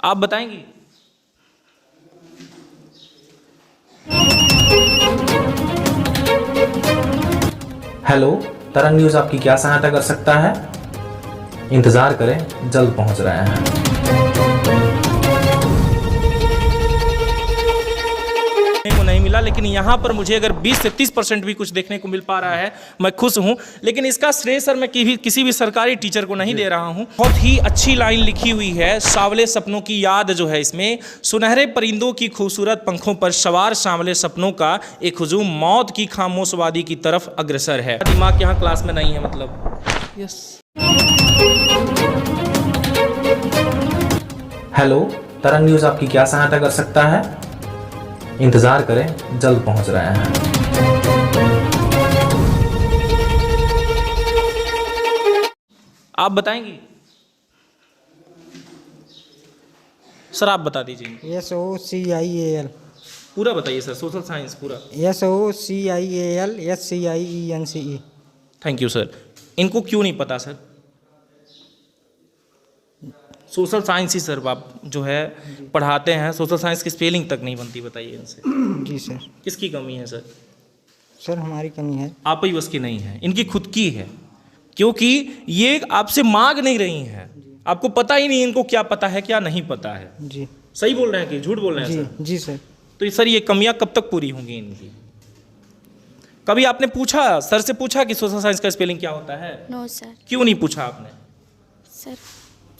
आप बताएंगी? हेलो, तरंग न्यूज़ आपकी क्या सहायता कर सकता है? इंतज़ार करें, जल्द पहुंच रहे हैं। को नहीं मिला, लेकिन यहाँ पर मुझे अगर 20 से 30% भी कुछ देखने को मिल पा रहा है, मैं खुश हूँ। लेकिन इसका श्रेय सर मैं किसी भी सरकारी टीचर को नहीं दे रहा हूँ। बहुत ही अच्छी लाइन लिखी हुई है, सांवले सपनों की याद जो है इसमें, सुनहरे परिंदों की खूबसूरत पंखों पर सवार सांवले सपनों का एक हुजूम मौत की खामोश वादी की तरफ अग्रसर है। दिमाग यहाँ क्लास में नहीं है मतलब। यस। हेलो, तरंग न्यूज़ आपकी क्या सहायता कर सकता है? इंतज़ार करें, जल्द पहुंच रहे हैं। आप बताएंगी? सर आप बता दीजिए। SOCIAL। पूरा बताइए सर, सोशल साइंस पूरा। SOCIAL SCIENCE। Thank you sir. इनको क्यों नहीं पता सर? सोशल साइंस ही सर आप जो है पढ़ाते हैं, सोशल साइंस की स्पेलिंग तक नहीं बनती, बताइए इनसे। जी सर। किसकी कमी है सर? सर हमारी कमी है। आप ही बस की नहीं है, इनकी खुद की है, क्योंकि ये आपसे मांग नहीं रही हैं। आपको पता ही नहीं इनको क्या पता है क्या नहीं पता है। जी सही बोल रहे हैं कि झूठ बोल रहे हैं जी सर? जी सर। तो सर ये कमियां कब तक पूरी होंगी इनकी? कभी आपने पूछा, सर से पूछा कि सोशल साइंस का स्पेलिंग क्या होता है? No sir. क्यों नहीं पूछा आपने?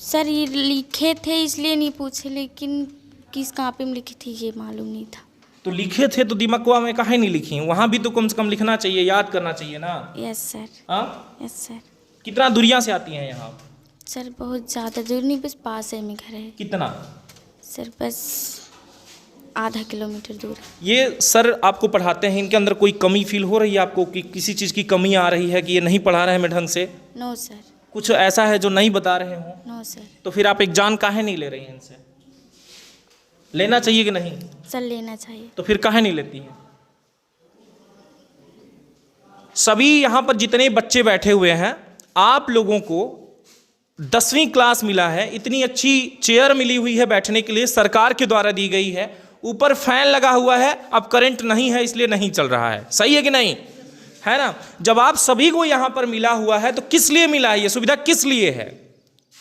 सर ये लिखे थे इसलिए नहीं पूछे, लेकिन किस कॉपी में लिखी थी ये मालूम नहीं था। तो लिखे थे तो दिमाग में काहे नहीं लिखी? वहां भी तो कम से कम लिखना चाहिए, याद करना चाहिए ना। Yes sir. हाँ? Yes sir. कितना दूरियां से आती हैं यहाँ? सर बहुत ज़्यादा दूर नहीं, बस पास है में घर है। कितना? सर बस आधा किलोमीटर दूर। ये सर आपको पढ़ाते हैं, इनके अंदर कोई कमी फील हो रही है आपको कि किसी चीज़ की कमी आ रही है कि ये नहीं पढ़ा रहे हैं ढंग से? No sir. कुछ ऐसा है जो नहीं बता रहे हो? No sir. तो फिर आप एग्जाम काहे नहीं ले रही हैं इनसे? लेना चाहिए कि नहीं? सर लेना चाहिए। तो फिर काहे नहीं लेती हैं? सभी यहाँ पर जितने बच्चे बैठे हुए हैं, आप लोगों को 10वीं क्लास मिला है, इतनी अच्छी चेयर मिली हुई है बैठने के लिए, सरकार के द्वारा दी गई है, ऊपर फैन लगा हुआ है, अब करंट नहीं है इसलिए नहीं चल रहा है। सही है कि नहीं? है ना? जब आप सभी को यहाँ पर मिला हुआ है तो किस लिए मिला है? ये सुविधा किस लिए है?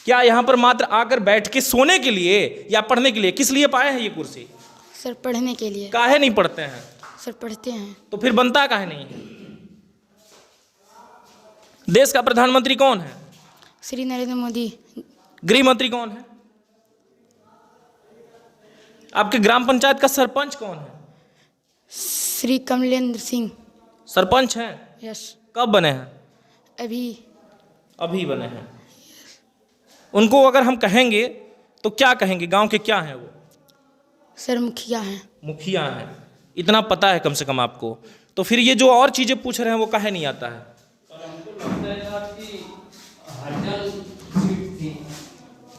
क्या यहाँ पर मात्र आकर बैठ के सोने के लिए या पढ़ने के लिए? किस लिए पाए हैं ये कुर्सी? सर पढ़ने के लिए। काहे नहीं पढ़ते हैं? सर पढ़ते हैं। तो फिर बनता काहे नहीं है? देश का प्रधानमंत्री कौन है? श्री नरेंद्र मोदी। गृह मंत्री कौन है? आपके ग्राम पंचायत का सरपंच कौन है? श्री कमलेंद्र सिंह। सरपंच हैं? यस। कब बने हैं? अभी बने हैं। उनको अगर हम कहेंगे तो क्या कहेंगे? गांव के क्या हैं वो? सर मुखिया हैं। मुखिया हैं, इतना पता है कम से कम आपको। तो फिर ये जो और चीजें पूछ रहे हैं वो काहे नहीं आता है?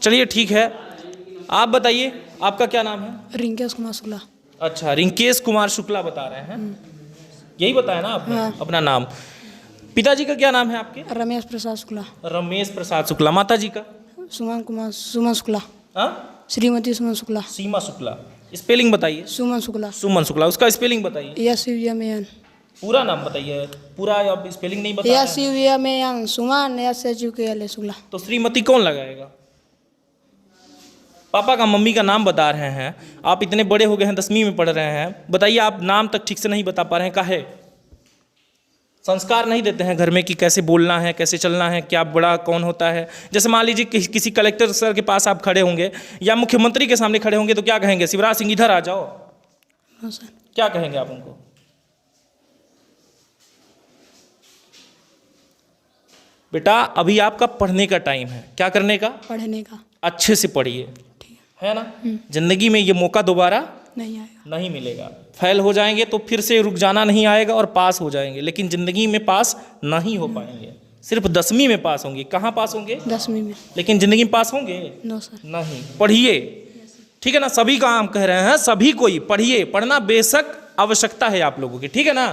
चलिए ठीक है, आप बताइए आपका क्या नाम है? रिंकेश कुमार शुक्ला। अच्छा, रिंकेश कुमार शुक्ला बता रहे हैं, यही बताया ना आपने? हाँ। अपना नाम। पिताजी का क्या नाम है आपके? रमेश प्रसाद शुक्ला। रमेश प्रसाद शुक्ला। माता जी का? सुमन शुक्ला। हाँ? श्रीमती सुमन शुक्ला। सीमा शुक्ला। स्पेलिंग बताइए। सुमन शुक्ला। सुमन शुक्ला, उसका स्पेलिंग बताइए। SUMAN। पूरा नाम बताइए। पूरा आप स्पेलिंग नहीं बता रहे हैं। SUMAN सुमन SHUKL शुक्ला। तो श्रीमती कौन लगाएगा? पापा का मम्मी का नाम बता रहे हैं, आप इतने बड़े हो गए हैं, 10वीं में पढ़ रहे हैं, बताइए आप नाम तक ठीक से नहीं बता पा रहे हैं, काहे? संस्कार नहीं देते हैं घर में कि कैसे बोलना है, कैसे चलना है, क्या बड़ा कौन होता है। जैसे मान लीजिए किसी कलेक्टर सर के पास आप खड़े होंगे या मुख्यमंत्री के सामने खड़े होंगे तो क्या कहेंगे? शिवराज सिंह इधर आ जाओ। हाँ सर। क्या कहेंगे आप उनको? बेटा अभी आपका पढ़ने का टाइम है। क्या करने का? पढ़ने का। अच्छे से पढ़िए, है ना? जिंदगी में ये मौका दोबारा नहीं आएगा। नहीं मिलेगा। फेल हो जाएंगे तो फिर से रुक जाना नहीं आएगा और पास हो जाएंगे, लेकिन ज़िंदगी में पास नहीं हो पाएंगे। सिर्फ 10वीं में पास होंगे। कहाँ पास होंगे? 10वीं में। लेकिन ज़िंदगी में पास होंगे? No sir. नहीं। पढ़िए, ठीक है ना? सभी का हम कह रहे हैं, सभी को ही पढ़िए। पढ़ना बेशक आवश्यकता है आप लोगों की, ठीक है ना?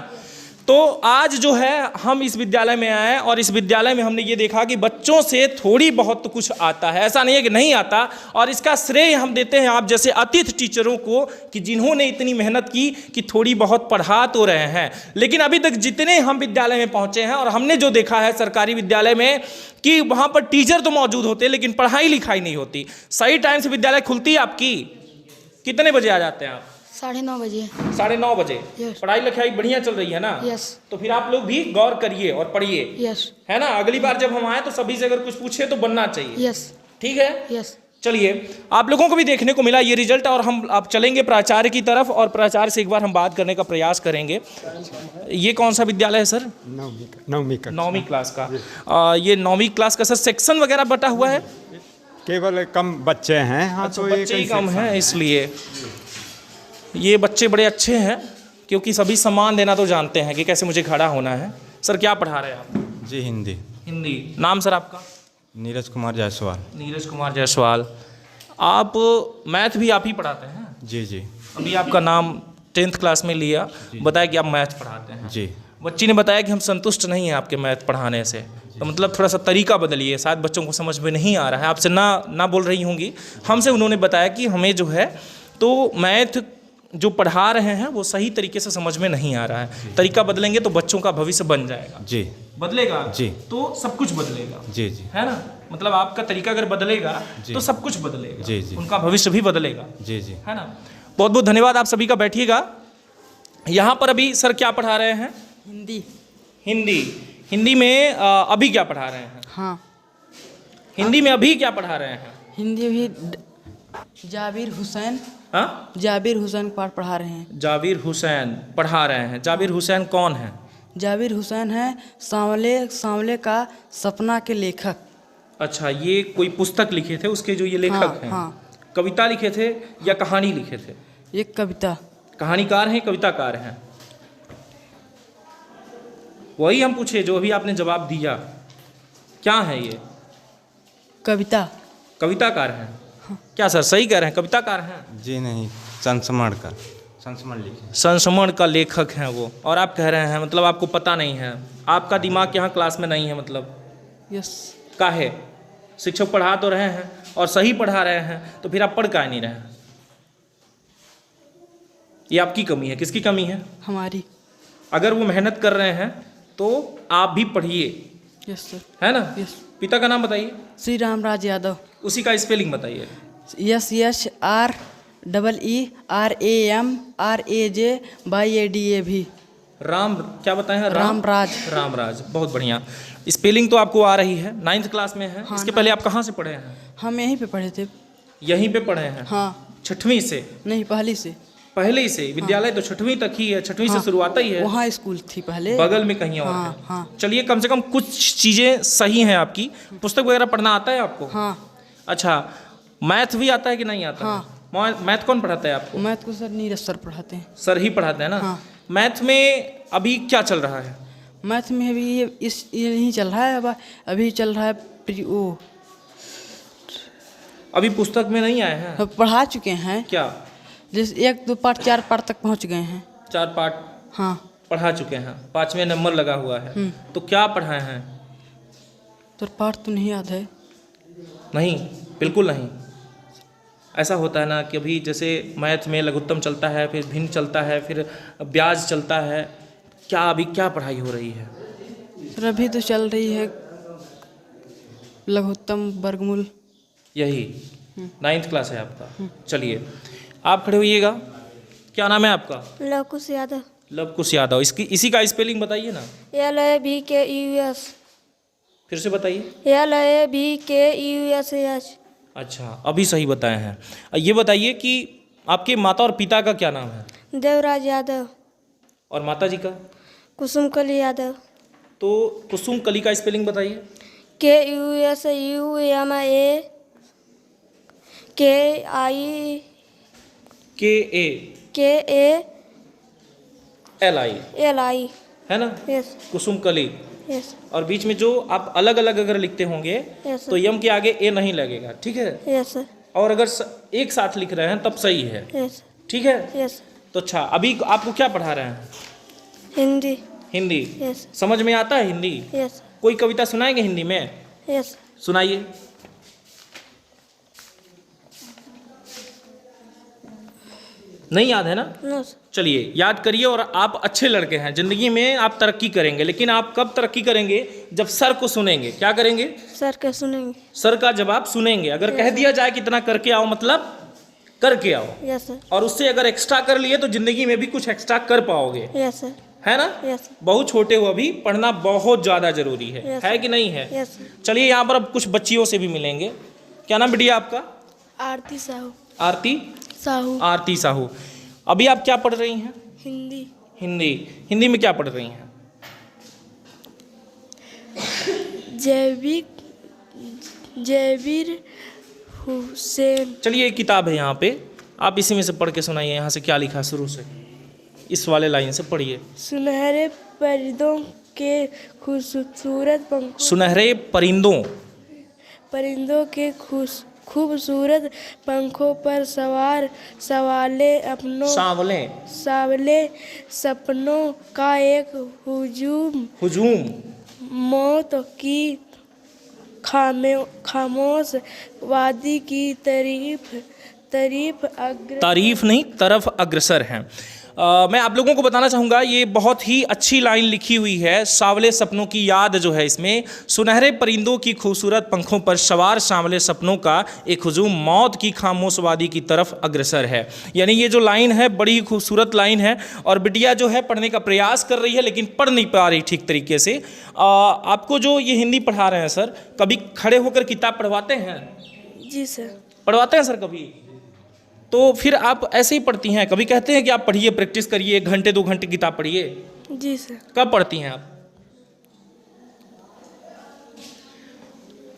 तो आज जो है हम इस विद्यालय में आए और इस विद्यालय में हमने ये देखा कि बच्चों से थोड़ी बहुत तो कुछ आता है, ऐसा नहीं है कि नहीं आता। और इसका श्रेय हम देते हैं आप जैसे अतिथि टीचरों को कि जिन्होंने इतनी मेहनत की कि थोड़ी बहुत पढ़ा तो रहे हैं। लेकिन अभी तक जितने हम विद्यालय में पहुँचे हैं और हमने जो देखा है सरकारी विद्यालय में कि वहाँ पर टीचर तो मौजूद होते लेकिन पढ़ाई लिखाई नहीं होती। सही टाइम से विद्यालय खुलती है आपकी? कितने बजे आ जाते हैं आप? 9:30 बजे। 9:30 बजे। Yes. पढ़ाई लिखाई बढ़िया चल रही है ना? यस। तो फिर आप लोग भी गौर करिए और पढ़िए, यस। है ना? अगली बार जब हम आए तो सभी से अगर कुछ पूछे तो बनना चाहिए। यस। ठीक है? यस। चलिए, आप लोगों को भी देखने को मिला ये रिजल्ट और हम आप चलेंगे प्राचार्य की तरफ और प्राचार्य से एक बार हम बात करने का प्रयास करेंगे। ये कौन सा विद्यालय है सर? 9वीं क्लास का। ये 9वीं क्लास का सर सेक्शन वगैरह बटा हुआ है? केवल कम बच्चे हैं। हाँ, अच्छा, तो बच्चे ही कम हैं इसलिए। ये बच्चे बड़े अच्छे हैं क्योंकि सभी सम्मान देना तो जानते हैं कि कैसे मुझे खड़ा होना है। सर क्या पढ़ा रहे हैं आप? जी हिंदी। हिंदी। नाम सर आपका? नीरज कुमार जायसवाल। नीरज कुमार जायसवाल। आप मैथ भी आप ही पढ़ाते हैं? जी जी अभी आपका नाम 10th क्लास में लिया, बताया कि आप मैथ पढ़ाते हैं। जी। बच्ची ने बताया कि हम संतुष्ट नहीं हैं आपके मैथ पढ़ाने से, तो मतलब थोड़ा सा तरीका बदलिए, शायद बच्चों को समझ में नहीं आ रहा है। आपसे ना बोल रही होंगी, हमसे उन्होंने बताया कि हमें जो है तो मैथ जो पढ़ा रहे हैं वो सही तरीके से समझ में नहीं आ रहा है। तरीका बदलेंगे तो बच्चों का भविष्य बन जाएगा। जी। बदलेगा जी। तो सब कुछ बदलेगा। जी जी है ना? मतलब आपका तरीका अगर बदलेगा तो सब कुछ बदलेगा। जी जी। उनका भविष्य भी बदलेगा। जी जी। है ना? बहुत बहुत धन्यवाद आप सभी का। बैठिएगा। यहाँ पर अभी सर क्या पढ़ा रहे हैं? हिंदी। हिंदी। हिंदी में अभी क्या पढ़ा रहे हैं? हाँ, हिंदी में अभी क्या पढ़ा रहे हैं? हिंदी भी जाबिर हुसैन। हाँ, जाबिर हुसैन पाठ पढ़ा रहे हैं। जाबिर हुसैन पढ़ा रहे हैं। जाबिर हुसैन कौन है? जाबिर हुसैन है सांवले का सपना के लेखक। अच्छा, ये कोई पुस्तक लिखे थे उसके जो ये लेखक हैं? हाँ। कविता लिखे थे या कहानी लिखे थे? एक कविता। कहानीकार हैं, कविताकार हैं? वही हम पूछे जो अभी आपने जवाब दिया। क्या है ये? कविता। कविताकार हैं? क्या सर सही कह रहे हैं? कविताकार हैं? जी नहीं, संस्मरण लिखे। संस्मरण का लेखक हैं वो, और आप कह रहे हैं मतलब आपको पता नहीं है, आपका दिमाग यहाँ क्लास में नहीं है मतलब? यस। का है? शिक्षक पढ़ा तो रहे हैं और सही पढ़ा रहे हैं, तो फिर आप पढ़ काहे नहीं रहे हैं? ये आपकी कमी है। किसकी कमी है? हमारी। अगर वो मेहनत कर रहे हैं तो आप भी पढ़िए, यस सर। है ना? यस। पिता का नाम बताइए। श्री रामराज यादव। उसी का स्पेलिंग बताइए। SSREERAMRAJYADA। राम क्या बताए हैं? रामराज। रामराज, बहुत बढ़िया। स्पेलिंग तो आपको आ रही है, 9th क्लास में है। हाँ, इसके पहले आप कहाँ से पढ़े हैं? हम यहीं पे पढ़े थे। यहीं पे पढ़े हैं? हाँ। 6वीं से? नहीं, पहली से। पहले ही से? विद्यालय तो 6वीं तक ही है, 6वीं से शुरुआत ही है। वहाँ स्कूल थी पहले, बगल में कहीं और हाँ, है। हाँ। चलिए, कम से कम कुछ चीज़ें सही हैं आपकी। पुस्तक वगैरह पढ़ना आता है आपको? हाँ। अच्छा, मैथ भी आता है कि नहीं आता? हाँ। है? मैथ कौन पढ़ाता है आपको? मैथ को सर नीरज सर पढ़ाते हैं। सर ही पढ़ाते हैं ना? हाँ। मैथ में अभी क्या चल रहा है? मैथ में अभी ये नहीं चल रहा है। अभी चल रहा है अभी पुस्तक में नहीं आए हैं? पढ़ा चुके हैं। क्या? जैसे 1, 2 पाठ 4 पाठ तक पहुँच गए हैं। 4 पाठ हाँ। पढ़ा चुके हैं, 5वें नंबर लगा हुआ है। तो क्या पढ़ाए हैं? तो पाठ तो नहीं याद है। नहीं, बिल्कुल नहीं। ऐसा होता है ना कि अभी जैसे मैथ में लघुत्तम चलता है, फिर भिन्न चलता है, फिर ब्याज चलता है। क्या अभी क्या पढ़ाई हो रही है? सर अभी तो चल रही है लघुत्तम वर्गमूल। यही 9th क्लास है आपका। चलिए, आप खड़े होइएगा। क्या नाम है आपका? लवकुश यादव। लवकुश यादव। इसी का स्पेलिंग बताइए ना। LAVKUS। फिर से बताइए। LAVKUSH। अच्छा, अभी सही बताए हैं। ये बताइए कि आपके माता और पिता का क्या नाम है? देवराज यादव। और माता जी का? कुसुमकली यादव। तो कुसुम कली का स्पेलिंग बताइए। KALI, है ना? यस। कुसुम कली। यस। और बीच में जो आप अलग अलग अगर लिखते होंगे यस। तो यम के आगे ए नहीं लगेगा, ठीक है? Yes sir. और अगर एक साथ लिख रहे हैं तब सही है, यस। ठीक है? यस। तो अच्छा, अभी आपको क्या पढ़ा रहे हैं? हिंदी। हिंदी यस समझ में आता है हिंदी? यस कोई कविता सुनाएंगे हिंदी में? यस सुनाइए। नहीं याद है ना? नो सर चलिए याद करिए। और आप अच्छे लड़के हैं, जिंदगी में आप तरक्की करेंगे, लेकिन आप कब तरक्की करेंगे? जब सर को सुनेंगे। क्या करेंगे? सर क्या सुनेंगे? सर का जवाब सुनेंगे। अगर कह दिया जाए कितना करके आओ, मतलब करके आओ। यस सर और उससे अगर एक्स्ट्रा कर लिए तो जिंदगी में भी कुछ एक्स्ट्रा कर पाओगे, यस सर है ना? यस बहुत छोटे हो अभी, पढ़ना बहुत ज्यादा जरूरी है। Yes, है कि नहीं है? Yes sir. चलिए यहाँ पर अब कुछ बच्चियों से भी मिलेंगे। क्या नाम बिटिया आपका? आरती साहू आरती साहू आरती साहू। अभी आप क्या पढ़ रही हैं? हिंदी हिंदी। हिंदी में क्या पढ़ रही हैं? जयवीर हुसैन। चलिए एक किताब है यहाँ पे, आप इसी में से पढ़ के सुनाइए। यहाँ से क्या लिखा है शुरू से, इस वाले लाइन से पढ़िए। सुनहरे परिंदों के खूबसूरत पंखों सुनहरे परिंदों के खूबसूरत पंखों पर सवार सावले सपनों का एक हुजूम मौत की खामोश वादी की तारीफ नहीं तरफ अग्रसर हैं। मैं आप लोगों को बताना चाहूँगा, ये बहुत ही अच्छी लाइन लिखी हुई है। सावले सपनों की याद जो है इसमें, सुनहरे परिंदों की खूबसूरत पंखों पर सवार सावले सपनों का एक हुजूम मौत की खामोश वादी की तरफ अग्रसर है। यानी ये जो लाइन है बड़ी ही खूबसूरत लाइन है। और बिटिया जो है पढ़ने का प्रयास कर रही है, लेकिन पढ़ नहीं पा रही ठीक तरीके से। आपको जो ये हिंदी पढ़ा रहे हैं सर, कभी खड़े होकर किताब पढ़वाते हैं? जी सर पढ़वाते हैं सर कभी? तो फिर आप ऐसे ही पढ़ती हैं? कभी कहते हैं कि आप पढ़िए, प्रैक्टिस करिए, 1 घंटे 2 घंटे किताब पढ़िए? जी सर। कब पढ़ती हैं आप?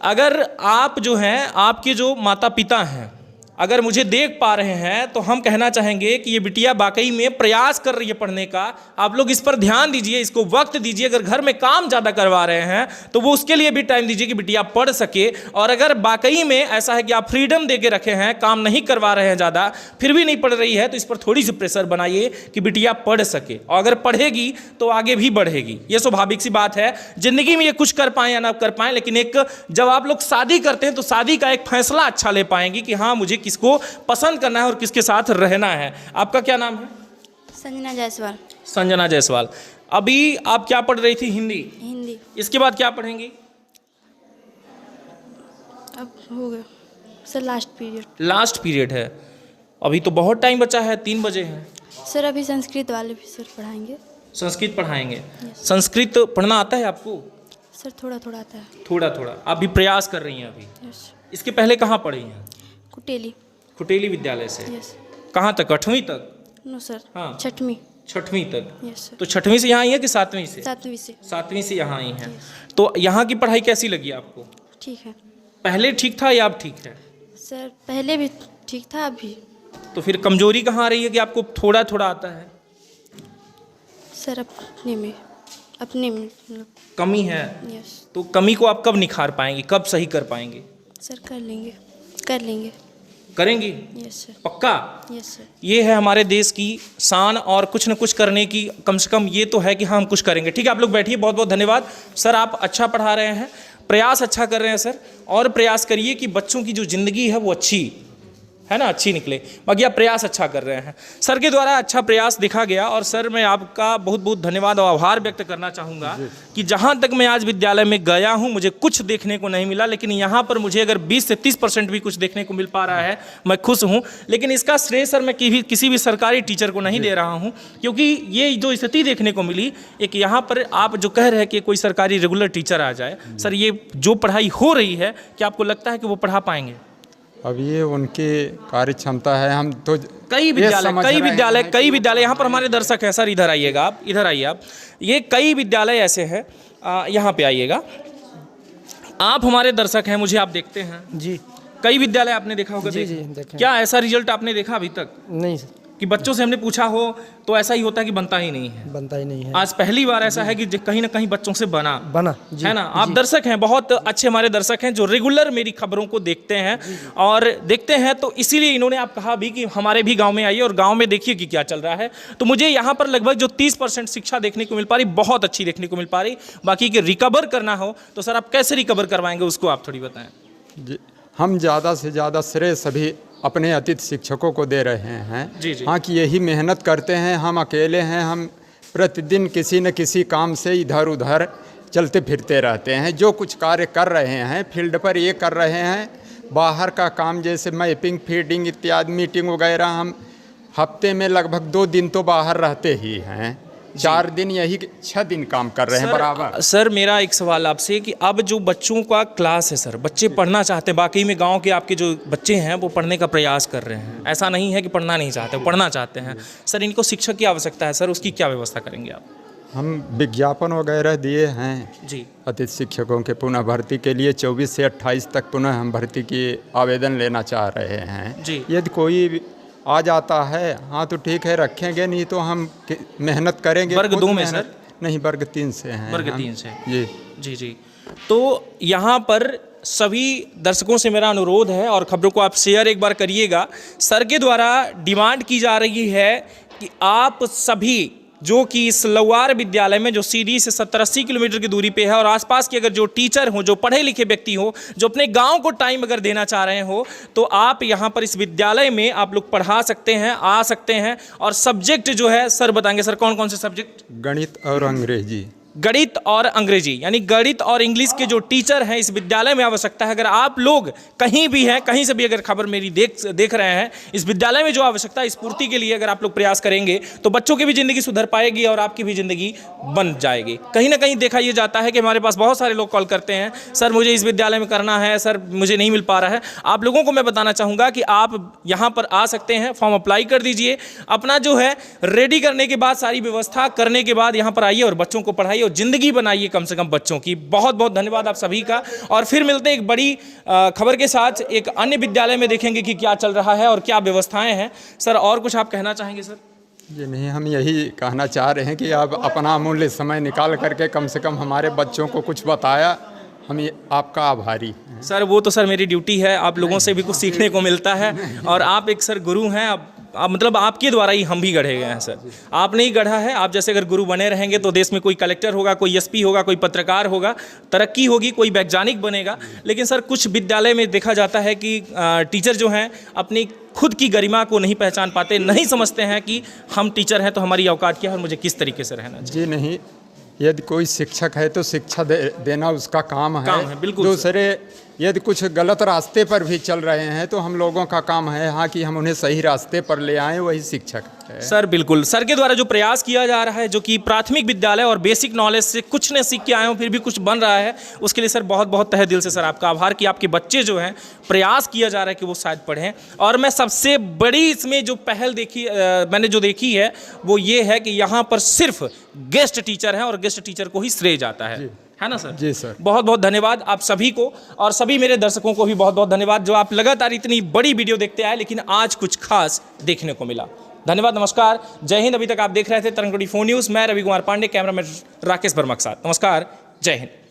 अगर आप जो हैं, आपके जो माता पिता हैं, अगर मुझे देख पा रहे हैं तो हम कहना चाहेंगे कि ये बिटिया वाकई में प्रयास कर रही है पढ़ने का। आप लोग इस पर ध्यान दीजिए, इसको वक्त दीजिए। अगर घर में काम ज़्यादा करवा रहे हैं तो वो उसके लिए भी टाइम दीजिए कि बिटिया पढ़ सके। और अगर वाकई में ऐसा है कि आप फ्रीडम दे के रखे हैं, काम नहीं करवा रहे हैं ज़्यादा, फिर भी नहीं पढ़ रही है, तो इस पर थोड़ी सी प्रेशर बनाइए कि बिटिया पढ़ सके। और अगर पढ़ेगी तो आगे भी बढ़ेगी। ये स्वाभाविक सी बात है। ज़िंदगी में ये कुछ कर पाएँ या ना कर पाएँ, लेकिन एक जब आप लोग शादी करते हैं तो शादी का एक फैसला अच्छा ले पाएंगी कि हाँ मुझे किसको पसंद करना है और किसके साथ रहना है। आपका क्या नाम है? संजना जायसवाल। संजना जायसवाल। अभी आप क्या पढ़ रही थी? हिंदी। हिंदी। इसके बाद क्या पढ़ेंगी? अब हो गया sir last period. Last period है, अभी तो बहुत टाइम बचा है, 3 बजे हैं। सर अभी संस्कृत वाले भी सर पढ़ाएंगे। संस्कृत पढ़ाएंगे? संस्कृत पढ़ना आता है आपको? सर थोड़ा थोड़ा आता है। थोड़ा थोड़ा। आप भी प्रयास कर रही हैं अभी? यस। इसके पहले कहाँ पढ़ी हैं? कुटेली। कुटेली विद्यालय से? यस। कहाँ तक? 8वीं तक? No sir. हाँ। 6वीं। 6वीं तक? Yes sir. तो 6वीं से यहाँ आई है कि 7वीं से? 7वीं से। 7वीं से यहाँ आई हैं। तो यहाँ की पढ़ाई कैसी लगी आपको? ठीक है पहले ठीक था या अब ठीक है? सर, पहले भी ठीक था अभी। तो फिर कमजोरी कहाँ आ रही है कि आपको थोड़ा थोड़ा आता है? सर अपने में मतलब कमी है। यस। तो कमी को आप कब निखार पाएंगे, कब सही कर पाएंगे? सर कर लेंगे। करेंगी? Yes sir. पक्का? Yes sir. ये है हमारे देश की शान, और कुछ न कुछ करने की कम से कम ये तो है कि हाँ हम कुछ करेंगे। ठीक है, आप लोग बैठिए। बहुत बहुत धन्यवाद सर, आप अच्छा पढ़ा रहे हैं, प्रयास अच्छा कर रहे हैं सर। और प्रयास करिए कि बच्चों की जो ज़िंदगी है वो अच्छी है ना, अच्छी निकले। बाकी आप प्रयास अच्छा कर रहे हैं, सर के द्वारा अच्छा प्रयास देखा गया। और सर मैं आपका बहुत बहुत धन्यवाद और आभार व्यक्त करना चाहूँगा कि जहाँ तक मैं आज विद्यालय में गया हूँ मुझे कुछ देखने को नहीं मिला, लेकिन यहाँ पर मुझे अगर 20 से 30% भी कुछ देखने को मिल पा रहा है मैं खुश हूँ। लेकिन इसका श्रेय सर मैं किसी भी सरकारी टीचर को नहीं दे रहा हूँ, क्योंकि ये जो स्थिति देखने को मिली, एक यहाँ पर आप जो कह रहे हैं कि कोई सरकारी रेगुलर टीचर आ जाए, सर ये जो पढ़ाई हो रही है क्या आपको लगता है कि वो पढ़ा पाएंगे? अब ये उनकी कार्य क्षमता है। हम तो कई विद्यालय यहाँ पर हमारे दर्शक हैं सर, इधर आइएगा आप, इधर आइए आप। ये कई विद्यालय ऐसे हैं, यहाँ पे आइएगा आप, हमारे दर्शक हैं, मुझे आप देखते हैं जी। कई विद्यालय आपने देखा होगा? जी देखे। क्या ऐसा रिजल्ट आपने देखा अभी तक? नहीं सर। कि बच्चों से हमने पूछा हो तो ऐसा ही होता है कि बनता ही नहीं है। बनता ही नहीं है। आज पहली बार ऐसा है कि कहीं ना कहीं बच्चों से बना जी, है ना। आप दर्शक हैं, बहुत अच्छे हमारे दर्शक हैं जो रेगुलर मेरी खबरों को देखते हैं और देखते हैं, तो इसीलिए इन्होंने आप कहा भी कि हमारे भी गांव में आइए और गांव में देखिए कि क्या चल रहा है। तो मुझे यहाँ पर लगभग जो 30% शिक्षा देखने को मिल पा रही, बहुत अच्छी देखने को मिल पा रही। बाकी कि रिकवर करना हो तो सर आप कैसे रिकवर करवाएंगे उसको आप थोड़ी बताएं। जी, हम ज़्यादा से ज़्यादा श्रेय सभी अपने अतिथि शिक्षकों को दे रहे हैं। जी जी। हाँ, कि यही मेहनत करते हैं, हम अकेले हैं, हम प्रतिदिन किसी न किसी काम से इधर उधर चलते फिरते रहते हैं। जो कुछ कार्य कर रहे हैं फील्ड पर ये कर रहे हैं, बाहर का काम जैसे मैपिंग, फीडिंग इत्यादि मीटिंग वगैरह, हम हफ्ते में लगभग 2 दिन तो बाहर रहते ही हैं। 4 दिन यही 6 दिन काम कर रहे हैं बराबर। सर मेरा एक सवाल आपसे कि अब जो बच्चों का क्लास है सर, बच्चे पढ़ना चाहते हैं, बाकी में गांव के आपके जो बच्चे हैं वो पढ़ने का प्रयास कर रहे हैं, ऐसा नहीं है कि पढ़ना नहीं चाहते, पढ़ना चाहते हैं। सर इनको शिक्षक की आवश्यकता है सर, उसकी क्या व्यवस्था करेंगे आप? हम विज्ञापन वगैरह दिए हैं जी। अतिथि शिक्षकों के पुनः भर्ती के लिए 24 से 28 तक पुनः हम भर्ती की आवेदन लेना चाह रहे हैं जी। यदि कोई आ जाता है हाँ तो ठीक है रखेंगे, नहीं तो हम मेहनत करेंगे। वर्ग 2 में मेहनत, सर? नहीं, वर्ग 3 से हैं। वर्ग हम। 3 से। जी जी जी। तो यहाँ पर सभी दर्शकों से मेरा अनुरोध है और खबरों को आप शेयर एक बार करिएगा। सर के द्वारा डिमांड की जा रही है कि आप सभी जो कि इस लौवार विद्यालय में जो सीडी से 70-80 किलोमीटर की दूरी पे है और आसपास के अगर जो टीचर हो, जो पढ़े लिखे व्यक्ति हो, जो अपने गांव को टाइम अगर देना चाह रहे हो, तो आप यहां पर इस विद्यालय में आप लोग पढ़ा सकते हैं, आ सकते हैं। और सब्जेक्ट जो है सर बताएंगे सर कौन कौन से सब्जेक्ट? गणित और अंग्रेजी। गणित और अंग्रेजी, यानी गणित और इंग्लिश के जो टीचर हैं इस विद्यालय में आवश्यकता है। अगर आप लोग कहीं भी हैं, कहीं से भी अगर खबर मेरी देख रहे हैं, इस विद्यालय में जो आवश्यकता है, इस पूर्ति के लिए अगर आप लोग प्रयास करेंगे तो बच्चों की भी ज़िंदगी सुधर पाएगी और आपकी भी ज़िंदगी बन जाएगी। कहीं ना कहीं देखा ये जाता है कि हमारे पास बहुत सारे लोग कॉल करते हैं, सर मुझे इस विद्यालय में करना है, सर मुझे नहीं मिल पा रहा है। आप लोगों को मैं बताना चाहूँगा कि आप यहाँ पर आ सकते हैं, फॉर्म अप्लाई कर दीजिए, अपना जो है रेडी करने के बाद, सारी व्यवस्था करने के बाद यहाँ पर आइए और बच्चों को पढ़ाइए और ज़िंदगी बनाइए कम से कम बच्चों की। बहुत बहुत धन्यवाद आप सभी का। और फिर मिलते हैं एक बड़ी खबर के साथ, एक अन्य विद्यालय में देखेंगे कि क्या चल रहा है और क्या व्यवस्थाएं हैं। सर और कुछ आप कहना चाहेंगे सर? जी नहीं, हम यही कहना चाह रहे हैं कि आप अपना अमूल्य समय निकाल करके कम से कम हमारे बच्चों को कुछ बताया, हम ये आपका आभारी हैं। सर वो तो सर मेरी ड्यूटी है, आप लोगों से भी कुछ सीखने को मिलता है और आप एक सर गुरु हैं। आप मतलब आपके द्वारा ही हम भी गढ़े गए हैं सर, आपने ही गढ़ा है। आप जैसे अगर गुरु बने रहेंगे तो देश में कोई कलेक्टर होगा, कोई एसपी होगा, कोई पत्रकार होगा, तरक्की होगी, कोई वैज्ञानिक बनेगा। लेकिन सर कुछ विद्यालय में देखा जाता है कि टीचर जो हैं अपनी खुद की गरिमा को नहीं पहचान पाते, नहीं समझते हैं कि हम टीचर हैं तो हमारी औकात क्या है और मुझे किस तरीके से रहना चाहिए। जी नहीं, यदि कोई शिक्षक है तो शिक्षा देना उसका काम है। बिल्कुल। दूसरे यदि कुछ गलत रास्ते पर भी चल रहे हैं तो हम लोगों का काम है हाँ कि हम उन्हें सही रास्ते पर ले आएं, वही शिक्षक है। सर बिल्कुल, सर के द्वारा जो प्रयास किया जा रहा है, जो कि प्राथमिक विद्यालय और बेसिक नॉलेज से कुछ न सीख के आए हो फिर भी कुछ बन रहा है, उसके लिए सर बहुत बहुत तहे दिल से सर आपका आभार कि आपके बच्चे जो हैं प्रयास किया जा रहा है कि वो शायद पढ़ें। और मैं सबसे बड़ी इसमें जो पहल मैंने जो देखी है वो ये है कि यहाँ पर सिर्फ गेस्ट टीचर हैं और गेस्ट टीचर को ही श्रेय जाता है ना सर? जी सर। बहुत बहुत धन्यवाद आप सभी को और सभी मेरे दर्शकों को भी बहुत बहुत धन्यवाद जो आप लगातार इतनी बड़ी वीडियो देखते आए, लेकिन आज कुछ खास देखने को मिला। धन्यवाद, नमस्कार, जय हिंद। अभी तक आप देख रहे थे तरंग 24 न्यूज़। मैं रवि कुमार पांडे, कैमरामैन राकेश वर्मा के साथ। नमस्कार, जय हिंद।